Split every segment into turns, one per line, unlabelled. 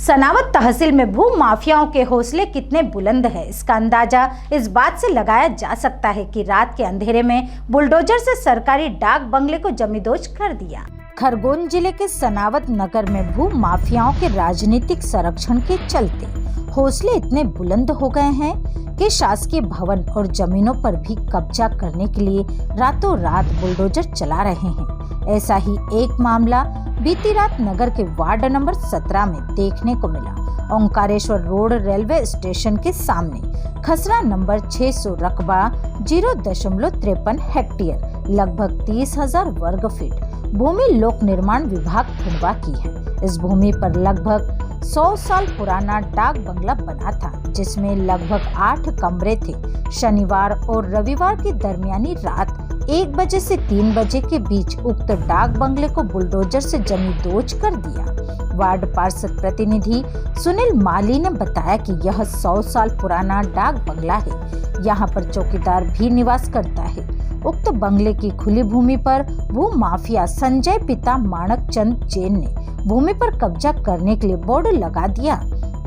सनावद तहसील में भू माफियाओं के हौसले कितने बुलंद है, इसका अंदाजा इस बात से लगाया जा सकता है कि रात के अंधेरे में बुलडोजर से सरकारी डाक बंगले को जमींदोज कर दिया। खरगोन जिले के सनावद नगर में भू माफियाओं के राजनीतिक संरक्षण के चलते हौसले इतने बुलंद हो गए हैं कि शासकीय भवन और जमीनों पर भी कब्जा करने के लिए रातों रात बुलडोजर चला रहे हैं। ऐसा ही एक मामला बीती रात नगर के वार्ड नंबर 17 में देखने को मिला। ओंकारेश्वर रोड रेलवे स्टेशन के सामने खसरा नंबर 600 रकबा 0.53 हेक्टेयर लगभग 30,000 वर्ग फीट भूमि लोक निर्माण विभाग खंडवा की है। इस भूमि पर लगभग 100 साल पुराना डाक बंगला बना था, जिसमें लगभग 8 कमरे थे। शनिवार और रविवार की दरमियानी रात 1 बजे से 3 बजे के बीच उक्त डाक बंगले को बुलडोजर से जमींदोज कर दिया। वार्ड पार्षद प्रतिनिधि सुनील माली ने बताया कि यह 100 साल पुराना डाक बंगला है। यहाँ पर चौकीदार भी निवास करता है। उक्त बंगले की खुली भूमि पर भू माफिया संजय पिता माणक चंद जैन ने भूमि पर कब्जा करने के लिए बोर्ड लगा दिया।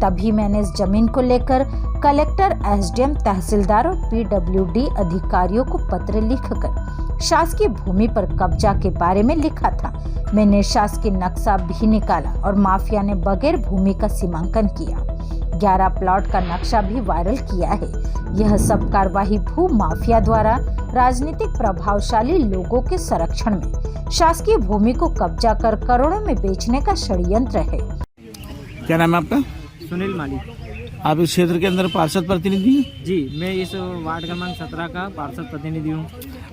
तभी मैंने इस जमीन को लेकर कलेक्टर, एसडीएम, तहसीलदार और पीडब्ल्यूडी अधिकारियों को पत्र लिखकर शासकीय भूमि पर कब्जा के बारे में लिखा था। मैंने शासकीय नक्शा भी निकाला और माफिया ने बगैर भूमि का सीमांकन किया। 11 प्लॉट का नक्शा भी वायरल किया है। यह सब कार्रवाई भू माफिया द्वारा राजनीतिक प्रभावशाली लोगों के संरक्षण में शासकीय भूमि को कब्जा कर करोड़ों में बेचने का षड्यंत्र है।
क्या नाम है आपका?
सुनील माली।
आप इस क्षेत्र के अंदर पार्षद प्रतिनिधि हैं?
जी, मैं इस वार्ड क्रमांक 17 का पार्षद प्रतिनिधि हूँ।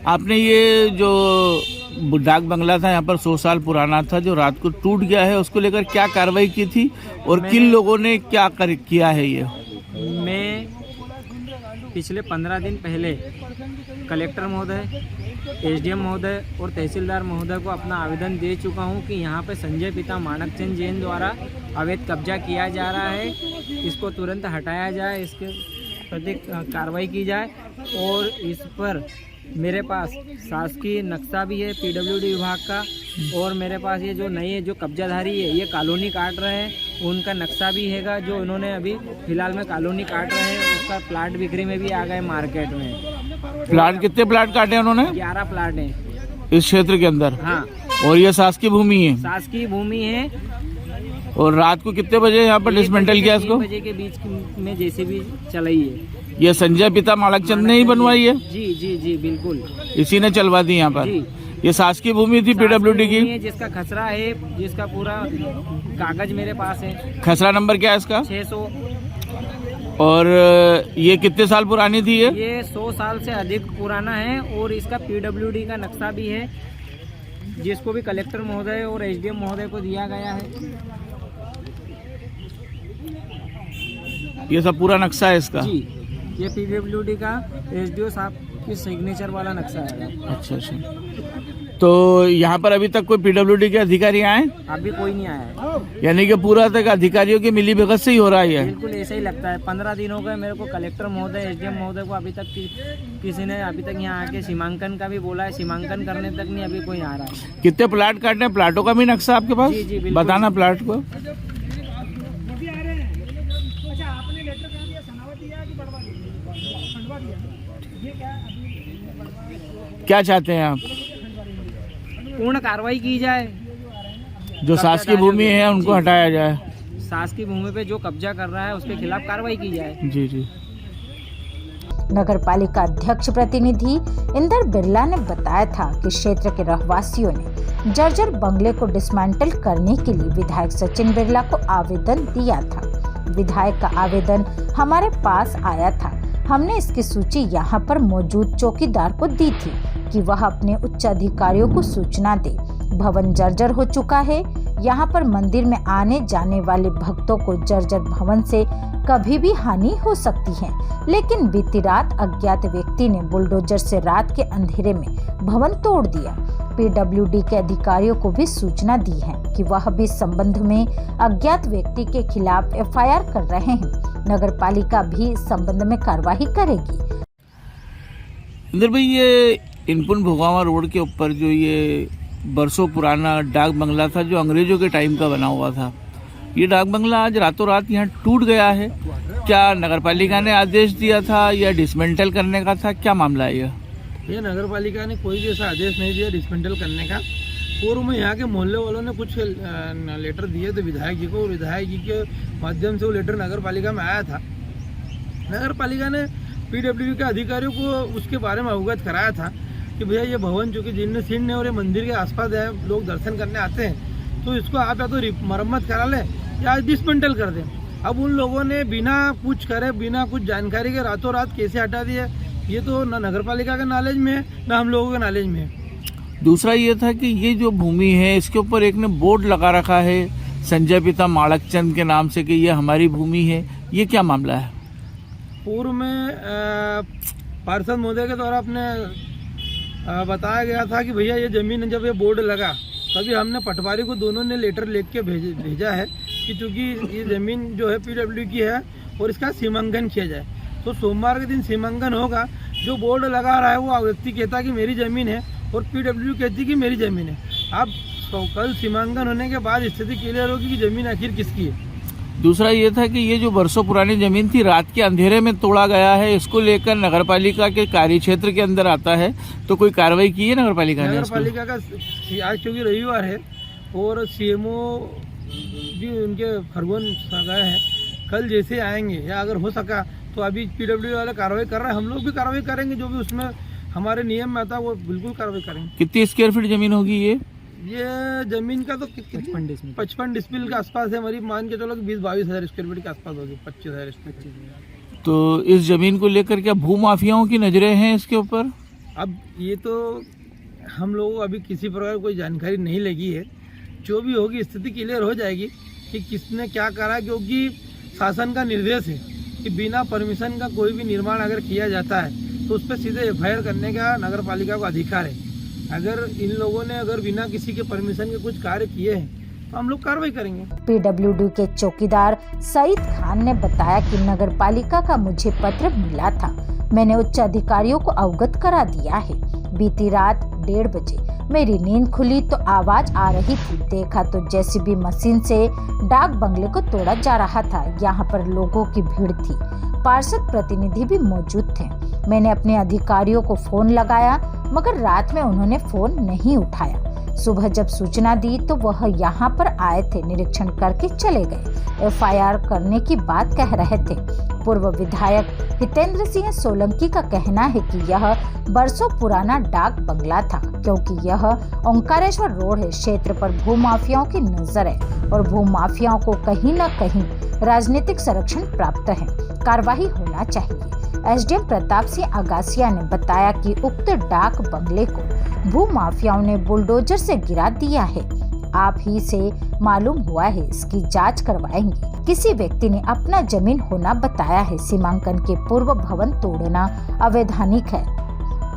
आपने ये जो डाक बंगला था यहाँ पर 100 साल पुराना था, जो रात को टूट गया है, उसको लेकर क्या कार्रवाई की थी और किन लोगों ने क्या किया है? ये
मैं पिछले 15 दिन पहले कलेक्टर महोदय, एसडीएम महोदय और तहसीलदार महोदय को अपना आवेदन दे चुका हूं कि यहां पे संजय पिता माणक चंद जैन द्वारा अवैध कब्जा किया जा रहा है। इसको तुरंत हटाया जाए, इसके प्रति कार्रवाई की जाए। और इस पर मेरे पास शासकीय नक्शा भी है पीडब्ल्यूडी विभाग का, और मेरे पास ये जो नए जो कब्जाधारी है ये कॉलोनी काट रहे हैं, उनका नक्शा भी हैगा जो इन्होंने अभी फिलहाल में कॉलोनी काट रहे हैं। उसका प्लाट बिक्री में भी आ गए मार्केट में।
प्लाट कितने प्लाट काटे उन्होंने?
11 प्लाट हैं
इस क्षेत्र के अंदर।
हाँ,
और ये शासकीय भूमि है?
शासकीय भूमि है।
और रात को कितने बजे यहाँ पर डिसमेंटल किया इसको?
1 बजे के बीच में जेसीबी चलाई है।
ये संजय पिता माणक चंद ने ही बनवाई है?
जी जी जी, बिल्कुल
इसी ने चलवा दी यहाँ पर। ये शासकीय भूमि थी पीडब्ल्यूडी की,
जिसका खसरा है, जिसका पूरा कागज मेरे पास है।
खसरा नंबर क्या है इसका?
600।
और ये कितने साल पुरानी थी?
ये 100 साल से अधिक पुराना है। और इसका पीडब्ल्यूडी का नक्शा भी है, जिसको भी कलेक्टर महोदय और एसडीएम महोदय को दिया गया है।
ये सब पूरा नक्शा है इसका?
जी, ये पीडब्ल्यूडी का एसडीओ साहब की सिग्नेचर वाला नक्शा है।
अच्छा अच्छा। तो यहाँ पर अभी तक कोई पीडब्ल्यूडी के अधिकारी आए?
अभी कोई नहीं आया है।
यानी कि पूरा तक अधिकारियों की मिली भगत से ही हो रहा है?
बिल्कुल ऐसा ही लगता है। 15 दिन हो गए मेरे को। कलेक्टर महोदय, एसडीएम महोदय को अभी तक किसी ने अभी तक यहाँ आके सीमांकन का भी बोला है, सीमांकन करने तक नहीं अभी कोई आ रहा है।
कितने प्लाट काटने? प्लाटों का भी नक्शा आपके पास?
जी जी, बिल्कुल।
बताना प्लाट को। क्या चाहते हैं आप?
पूर्ण कार्रवाई की जाए।
जो शासकीय भूमि है उनको हटाया जाए।
शासकीय भूमि पे जो कब्जा कर रहा है उसके खिलाफ कार्रवाई की जाए।
जी जी।
नगर पालिका अध्यक्ष प्रतिनिधि इंदर बिरला ने बताया था कि क्षेत्र के रहवासियों ने जर्जर बंगले को डिसमेंटल करने के लिए विधायक सचिन बिरला को आवेदन दिया था। विधायक का आवेदन हमारे पास आया था। हमने इसकी सूची यहाँ पर मौजूद चौकीदार को दी थी कि वह अपने उच्च अधिकारियों को सूचना दे। भवन जर्जर हो चुका है। यहाँ पर मंदिर में आने जाने वाले भक्तों को जर्जर भवन से कभी भी हानि हो सकती है, लेकिन बीती रात अज्ञात व्यक्ति ने बुलडोजर से रात के अंधेरे में भवन तोड़ दिया। पीडब्ल्यूडी के अधिकारियों को भी सूचना दी है कि वह भी संबंध में अज्ञात व्यक्ति के खिलाफ एफआईआर कर रहे हैं। नगर पालिका भी इस संबंध में कार्रवाई करेगी।
इंदर भाई, ये इनपुन भोगावा रोड के ऊपर जो ये बरसों पुराना डाक बंगला था, जो अंग्रेजों के टाइम का बना हुआ था, ये डाक बंगला आज रातों रात यहाँ टूट गया है, क्या नगरपालिका ने आदेश दिया था या डिसमेंटल करने का था, क्या मामला है
ये नगर पालिका ने कोई भी ऐसा आदेश नहीं दिया डिसमेंटल करने का। पूर्व में यहाँ के मोहल्ले वालों ने कुछ लेटर दिए थे विधायक जी को, और विधायक जी के माध्यम से वो लेटर नगर पालिका में आया था। नगर पालिका ने पीडब्ल्यूडी के अधिकारियों को उसके बारे में अवगत कराया था कि भैया ये भवन चूँकि जिनने सीन और ये मंदिर के आसपास है लोग दर्शन करने आते हैं, तो इसको आप या तो मरम्मत करा लें या डिसमेंटल कर दें। अब उन लोगों ने बिना कुछ करे, बिना कुछ जानकारी के रातों रात कैसे हटा दिए, ये तो ना नगर पालिका के नॉलेज में है ना हम लोगों के नॉलेज में है।
दूसरा ये था कि ये जो भूमि है इसके ऊपर एक ने बोर्ड लगा रखा है संजय पिता माणकचंद के नाम से कि ये हमारी भूमि है, ये क्या मामला है?
पूर्व में पार्षद महोदय के द्वारा अपने बताया गया था कि भैया ये ज़मीन जब ये बोर्ड लगा तभी हमने पटवारी को दोनों ने लेटर लिख के भेजा है कि चूँकि ये ज़मीन जो है पीडब्ल्यू की है और इसका सीमांकन किया जाए। तो सोमवार के दिन सीमांकन होगा, जो बोर्ड लगा रहा है वो व्यक्ति कहता कि मेरी ज़मीन है और पीडब्ल्यू कहती कि मेरी ज़मीन है। अब कल सीमांकन होने के बाद स्थिति क्लियर होगी कि ज़मीन आखिर किसकी है।
दूसरा ये था कि ये जो बरसों पुरानी जमीन थी रात के अंधेरे में तोड़ा गया है, इसको लेकर नगरपालिका के कार्य क्षेत्र के अंदर आता है, तो कोई कार्रवाई की है नगरपालिका ने?
नगरपालिका का आज क्योंकि रविवार है और सीएमओ भी उनके खरगोन गए हैं, कल जैसे आएंगे या अगर हो सका तो अभी पीडब्ल्यू वाले कार्रवाई कर रहे हैं, हम लोग भी कार्रवाई करेंगे, जो भी उसमें हमारे नियम में आता है वो बिल्कुल कार्रवाई करेंगे।
कितनी स्क्वायर फीट जमीन होगी
ये जमीन का तो 55 डिस्मिल के आसपास है, हमारी मान के चलो 20-22 हज़ार स्क्वायर फीट के आसपास होगी, 25,000 स्क्वायर फीट।
तो इस जमीन को लेकर क्या भूमाफियाओं की नजरें हैं इसके ऊपर?
अब ये तो हम लोगों को अभी किसी प्रकार कोई जानकारी नहीं लगी है, जो भी होगी स्थिति क्लियर हो जाएगी कि किसने क्या करा, क्योंकि शासन का निर्देश है कि बिना परमिशन का कोई भी निर्माण अगर किया जाता है तो उस पर सीधे FIR करने का नगर पालिका को अधिकार है। अगर इन लोगों ने अगर बिना किसी के परमिशन के कुछ कार्य किए हैं तो हम लोग कार्रवाई करेंगे।
पीडब्ल्यूडी के चौकीदार सईद खान ने बताया कि नगर पालिका का मुझे पत्र मिला था, मैंने उच्च अधिकारियों को अवगत करा दिया है। बीती रात 1:30 बजे मेरी नींद खुली तो आवाज आ रही थी, देखा तो जेसीबी मशीन से डाक बंगले को तोड़ा जा रहा था। यहाँ पर लोगों की भीड़ थी, पार्षद प्रतिनिधि भी मौजूद थे। मैंने अपने अधिकारियों को फोन लगाया मगर रात में उन्होंने फोन नहीं उठाया। सुबह जब सूचना दी तो वह यहाँ पर आए थे, निरीक्षण करके चले गए। FIR करने की बात कह रहे थे। पूर्व विधायक हितेंद्र सिंह सोलंकी का कहना है कि यह बरसों पुराना डाक बंगला था, क्योंकि यह ओंकारेश्वर रोड है। क्षेत्र पर भूमाफियाओं की नजर है और भूमाफियाओं को कहीं न कहीं राजनीतिक संरक्षण प्राप्त है, कार्रवाई होना चाहिए। SDM प्रताप सिंह अगासिया ने बताया कि उक्त डाक बंगले को भूमाफियाओं ने बुलडोजर से गिरा दिया है। आप ही से मालूम हुआ है, इसकी जांच करवाएंगे। किसी व्यक्ति ने अपना जमीन होना बताया है। सीमांकन के पूर्व भवन तोड़ना अवैधानिक है,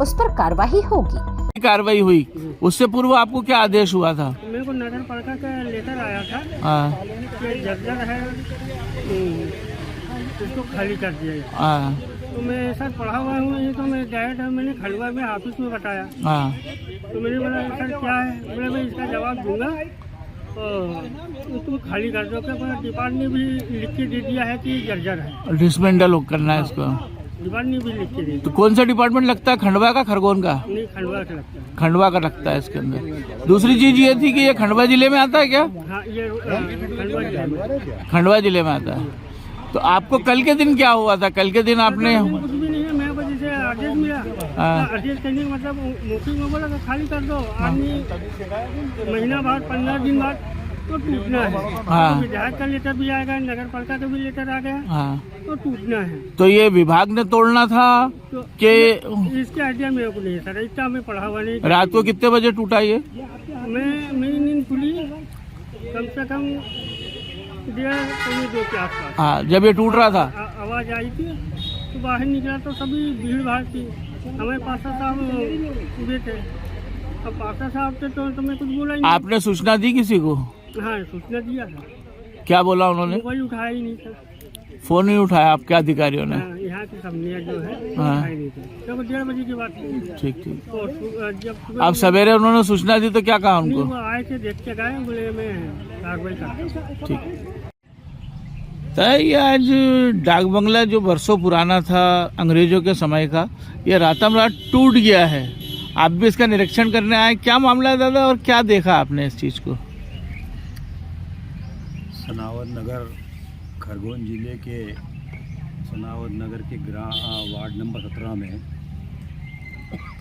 उस पर कार्रवाई होगी।
कार्रवाई हुई, उससे पूर्व आपको क्या आदेश हुआ था?
मेरे को नगर पालिका का लेटर आया था, जर्जर है उसको खाली कर दिया है। तो मैं सर पढ़ा हुआ हूँ, ये तो मैं डायरेक्ट मैंने खलवा में ऑफिस में बताया। तो मैंने बोला सर क्या है, मैं इसका जवाब दूंगा तो तुम खाली कर दो। क्या डिपार्टमेंट ने भी लिख के दे दिया है कि जर्जर है,
डिसमेंटल करना है इसको।
डिपार्टमेंट ने भी लिख के दे।
तो कौन सा डिपार्टमेंट लगता है, खंडवा का खरगोन का?
नहीं, खंडवा का लगता है।
खंडवा का लगता है इसके अंदर। दूसरी चीज ये थी कि ये खंडवा जिले में आता है क्या?
हाँ, ये
खंडवा जिले में आता है। तो आपको कल के दिन क्या हुआ था? कल के दिन आपने
कुछ भी नहीं है, मैं बस जैसे आदेश मिला, आदेश करने का मतलब मौखिक में बोला खाली कर दो। आदमी महीना बाद 15 दिन बाद तो टूटना है। तो विधायक का लेटर भी आएगा, नगर पालिका का भी लेटर आ गया, तो टूटना है।
तो ये विभाग ने तोड़ना था
तो
कि
इसके आइडिया मेरे को नहीं सर, इतना मैं पढ़ा हुआ नहीं।
रात को कितने बजे टूटा ये?
मेरी नींद खुली कम से कम 1:30 के आसपास।
हाँ, जब ये टूट रहा था
आवाज आई थी तो बाहर निकला तो सभी भीड़ भाड़ थी। हमारे पासा साहब उधे थे, अब पासा साहब थे तो मैं कुछ बोला ही नहीं।
आपने सूचना दी किसी को?
हाँ, सूचना दिया था।
क्या बोला उन्होंने?
मोबाइल उठाया ही नहीं सर,
फोन नहीं उठाया आपके अधिकारियों ने?
यहाँ की सबनिया जो है उठाई नहीं थे। तो 1:30 बजे की बात थी।
ठीक ठीक।
तो जब
अब सवेरे उन्होंने सूचना दी तो क्या कहा उनको?
वो आए थे, देख के गए, बोले मैं कार्रवाई कर।
ठीक। लगता है ये आज डाक बंगला जो बरसों पुराना था अंग्रेजों के समय का, ये रातम रात टूट गया है। आप भी इसका निरीक्षण करने आए, क्या मामला है दादा और क्या देखा आपने इस चीज़ को?
सनावद नगर खरगोन जिले के सनावद नगर के वार्ड नंबर 17 में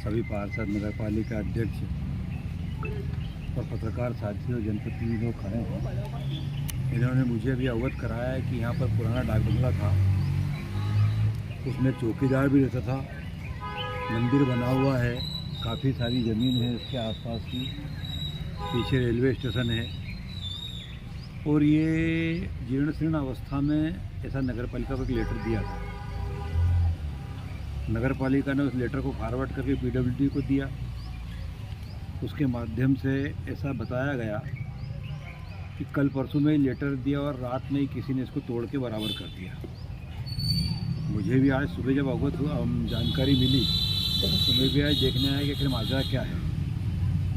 सभी पार्षद, नगर पालिका अध्यक्ष और पत्रकार साथियों, जनप्रतिनिधि लोग खड़े हैं। इन्होंने मुझे अभी अवगत कराया है कि यहाँ पर पुराना डाक बंगला था, उसमें चौकीदार भी रहता था, मंदिर बना हुआ है, काफ़ी सारी ज़मीन है इसके आसपास की, पीछे रेलवे स्टेशन है और ये जीर्ण शीर्ण अवस्था में ऐसा नगर पालिका को एक लेटर दिया था। नगर पालिका ने उस लेटर को फॉरवर्ड करके पीडब्ल्यूडी को दिया। उसके माध्यम से ऐसा बताया गया कि कल परसों में लेटर दिया और रात में ही किसी ने इसको तोड़ के बराबर कर दिया। मुझे भी आज सुबह जब अवगत जानकारी मिली तो मैं भी आज देखने आया कि आखिर माजरा क्या है।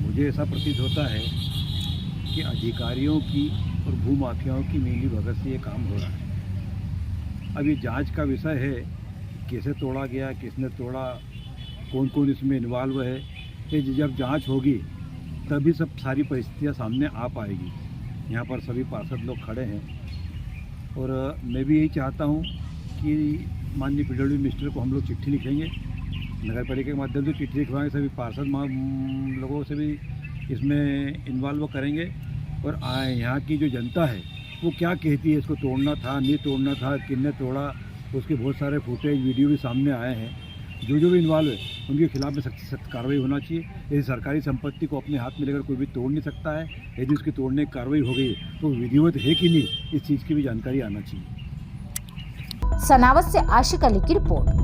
मुझे ऐसा प्रतीत होता है कि अधिकारियों की और भूमाफियाओं की मिली भगत से ये काम हो रहा है। अब ये जांच का विषय है, कैसे तोड़ा गया, किसने तोड़ा, कौन कौन इसमें इन्वॉल्व है। ये जब जांच होगी तभी सब सारी परिस्थितियां सामने आ पाएगी। यहाँ पर सभी पार्षद लोग खड़े हैं और मैं भी यही चाहता हूँ कि माननीय पीडब्ल्यूडी मिनिस्टर को हम लोग चिट्ठी लिखेंगे, नगर पालिका के माध्यम से चिट्ठी लिखवाएंगे, सभी पार्षद लोगों से भी इसमें इन्वॉल्व करेंगे और यहाँ की जो जनता है वो क्या कहती है, इसको तोड़ना था, नहीं तोड़ना था, किसने तोड़ा, उसके बहुत सारे फुटेज वीडियो भी सामने आए हैं। जो भी इन्वॉल्व है उनके खिलाफ में सख्त सख्त कार्रवाई होना चाहिए। यदि सरकारी संपत्ति को अपने हाथ में लेकर कोई भी तोड़ नहीं सकता है, यदि उसकी तोड़ने की कार्रवाई हो गई तो विधिवत है कि नहीं, इस चीज़ की भी जानकारी आना चाहिए।
सनावद से आशिक अली की रिपोर्ट।